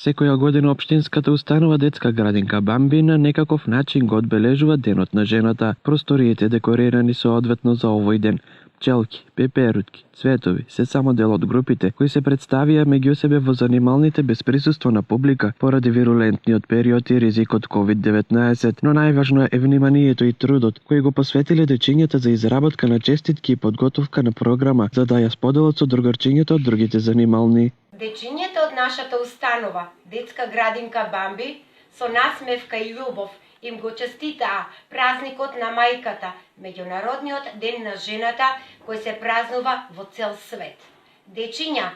Секоја година општинската установа детска градинка Бамби на некаков начин го одбележува Денот на жената. Просториите декорирани соодветно за овој ден. Пчелки, пеперутки, цветови се само дел од групите кои се представија меѓу себе во занималните без присуство на публика поради вирулентниот период и ризикот COVID-19, но најважно е вниманието и трудот кои го посветиле дечињата за изработка на честитки и подготовка на програма за да ја споделат со другарчињата од другите занимални. Дечињата од нашата установа, детска градинка Бамби, со насмевка и љубов им го честитаа празникот на мајката, меѓународниот ден на жената, кој се празнува во цел свет. Дечиња,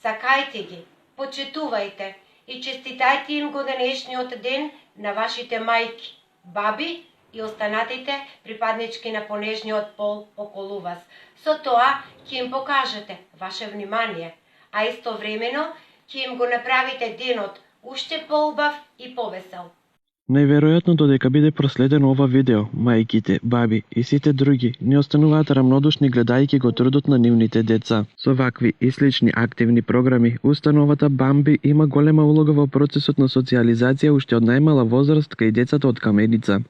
сакајте ги, почитувајте и честитајте им го денешниот ден на вашите мајки, баби и останатите припаднички на понежниот пол околу вас. Со тоа ќе им покажете ваше внимание, а истовремено ќе им го направите денот уште поубав и повесел. Најверојатно додека биде проследено ова видео, мајките, баби и сите други не остануваат рамнодушни гледајќи го трудот на нивните деца. Со вакви и слични активни програми, установата Бамби има голема улога во процесот на социјализација уште од најмала возраст кај децата од Каменица.